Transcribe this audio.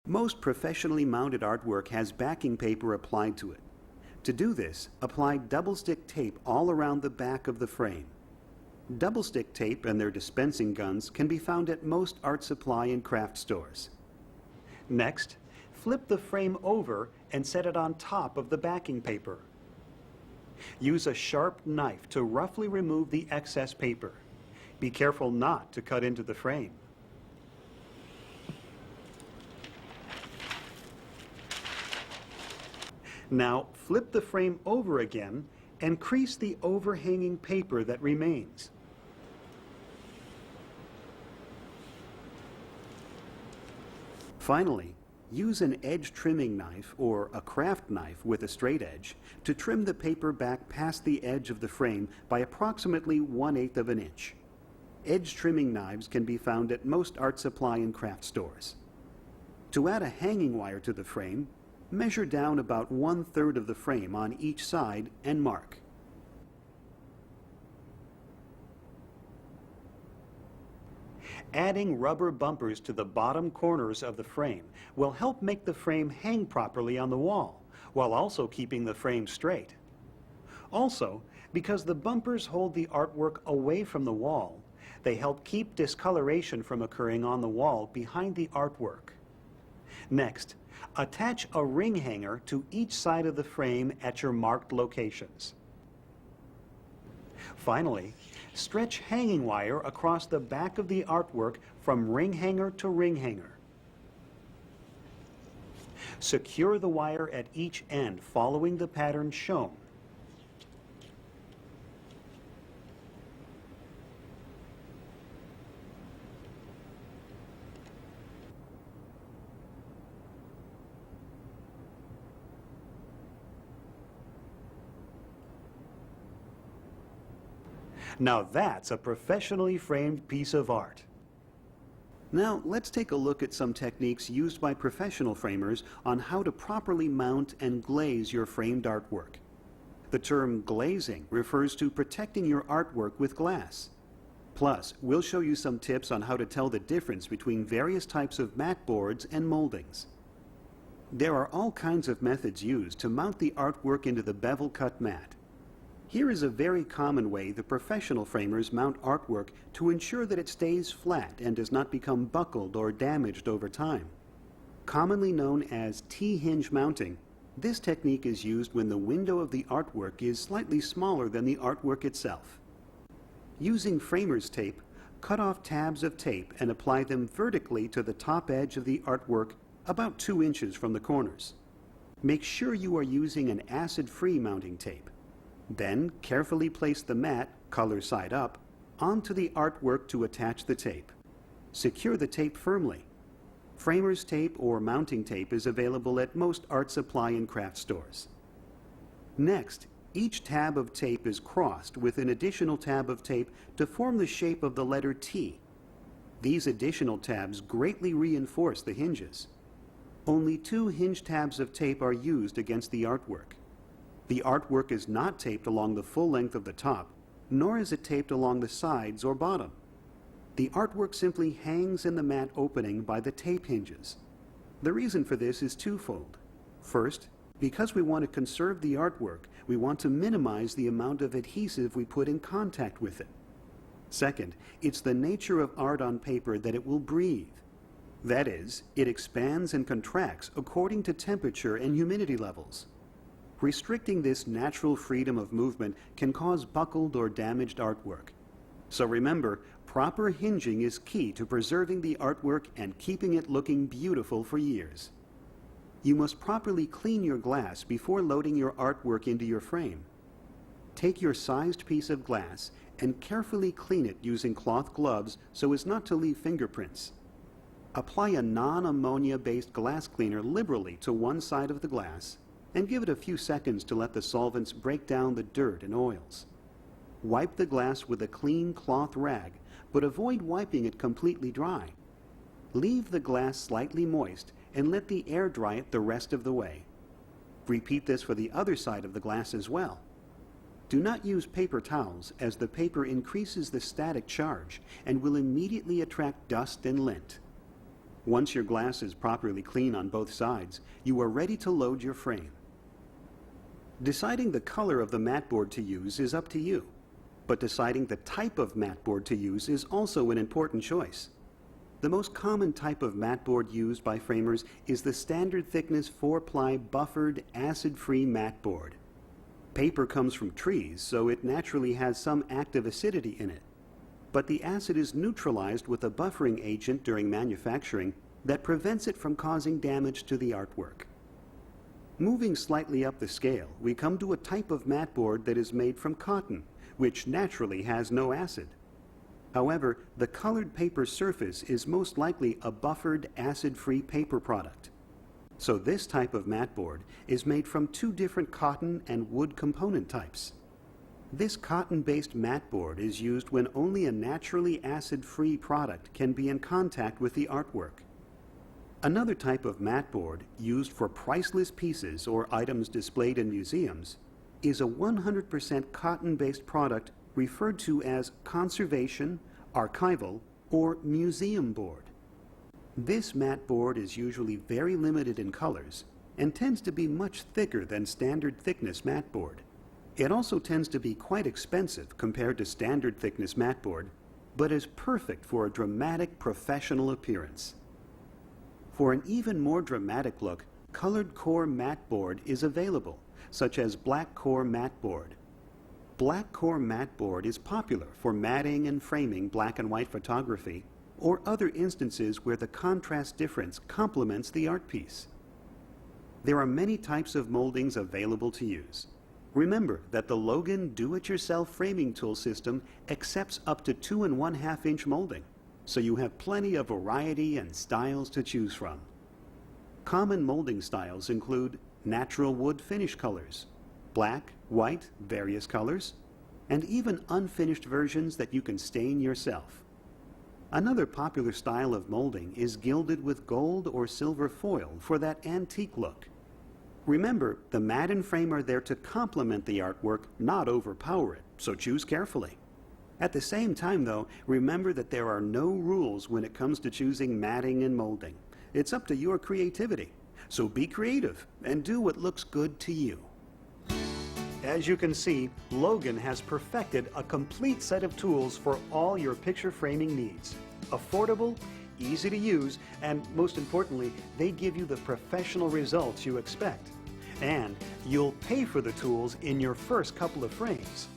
Most professionally mounted artwork has backing paper applied to it. To do this, apply double-stick tape all around the back of the frame. Double-stick tape and their dispensing guns can be found at most art supply and craft stores. Next, flip the frame over and set it on top of the backing paper. Use a sharp knife to roughly remove the excess paper. Be careful not to cut into the frame. Now flip the frame over again and crease the overhanging paper that remains. Finally, use an edge trimming knife or a craft knife with a straight edge to trim the paper back past the edge of the frame by approximately 1/8 of an inch. Edge trimming knives can be found at most art supply and craft stores. To add a hanging wire to the frame, measure down about 1/3 of the frame on each side and mark. Adding rubber bumpers to the bottom corners of the frame will help make the frame hang properly on the wall, while also keeping the frame straight. Also, because the bumpers hold the artwork away from the wall, they help keep discoloration from occurring on the wall behind the artwork. Next, attach a ring hanger to each side of the frame at your marked locations. Finally, stretch hanging wire across the back of the artwork from ring hanger to ring hanger. Secure the wire at each end following the pattern shown. Now that's a professionally framed piece of art. Now let's take a look at some techniques used by professional framers on how to properly mount and glaze your framed artwork. The term glazing refers to protecting your artwork with glass. Plus, we'll show you some tips on how to tell the difference between various types of mat boards and moldings. There are all kinds of methods used to mount the artwork into the bevel cut mat. Here is a very common way the professional framers mount artwork to ensure that it stays flat and does not become buckled or damaged over time. Commonly known as T-hinge mounting, this technique is used when the window of the artwork is slightly smaller than the artwork itself. Using framer's tape, cut off tabs of tape and apply them vertically to the top edge of the artwork about 2 inches from the corners. Make sure you are using an acid-free mounting tape. Then carefully place the mat, color side up, onto the artwork to attach the tape. Secure the tape firmly. Framer's tape or mounting tape is available at most art supply and craft stores. Next, each tab of tape is crossed with an additional tab of tape to form the shape of the letter T. These additional tabs greatly reinforce the hinges. Only 2 hinge tabs of tape are used against the artwork. The artwork is not taped along the full length of the top, nor is it taped along the sides or bottom. The artwork simply hangs in the mat opening by the tape hinges. The reason for this is twofold. First, because we want to conserve the artwork, we want to minimize the amount of adhesive we put in contact with it. Second, it's the nature of art on paper that it will breathe. That is, it expands and contracts according to temperature and humidity levels. Restricting this natural freedom of movement can cause buckled or damaged artwork. So remember, proper hinging is key to preserving the artwork and keeping it looking beautiful for years. You must properly clean your glass before loading your artwork into your frame. Take your sized piece of glass and carefully clean it using cloth gloves so as not to leave fingerprints. Apply a non-ammonia-based glass cleaner liberally to one side of the glass and give it a few seconds to let the solvents break down the dirt and oils. Wipe the glass with a clean cloth rag, but avoid wiping it completely dry. Leave the glass slightly moist and let the air dry it the rest of the way. Repeat this for the other side of the glass as well. Do not use paper towels, as the paper increases the static charge and will immediately attract dust and lint. Once your glass is properly clean on both sides, you are ready to load your frame. Deciding the color of the mat board to use is up to you, but deciding the type of mat board to use is also an important choice. The most common type of mat board used by framers is the standard thickness 4-ply buffered acid-free mat board. Paper comes from trees, so it naturally has some active acidity in it. But the acid is neutralized with a buffering agent during manufacturing that prevents it from causing damage to the artwork. Moving slightly up the scale, we come to a type of mat board that is made from cotton, which naturally has no acid. However, the colored paper surface is most likely a buffered acid-free paper product. So this type of mat board is made from 2 different cotton and wood component types. This cotton-based mat board is used when only a naturally acid-free product can be in contact with the artwork. Another type of mat board, used for priceless pieces or items displayed in museums, is a 100% cotton-based product referred to as conservation, archival, or museum board. This mat board is usually very limited in colors and tends to be much thicker than standard thickness mat board. It also tends to be quite expensive compared to standard thickness mat board, but is perfect for a dramatic professional appearance. For an even more dramatic look, colored core mat board is available, such as black core mat board. Black core mat board is popular for matting and framing black and white photography, or other instances where the contrast difference complements the art piece. There are many types of moldings available to use. Remember that the Logan do-it-yourself framing tool system accepts up to 2 1/2 inch molding, so you have plenty of variety and styles to choose from. Common molding styles include natural wood finish colors, black, white, various colors, and even unfinished versions that you can stain yourself. Another popular style of molding is gilded with gold or silver foil for that antique look. Remember, the mat and frame are there to complement the artwork, not overpower it, so choose carefully. At the same time, though, remember that there are no rules when it comes to choosing matting and molding. It's up to your creativity. So be creative and do what looks good to you. As you can see, Logan has perfected a complete set of tools for all your picture framing needs. Affordable, easy to use, and most importantly, they give you the professional results you expect. And you'll pay for the tools in your first couple of frames.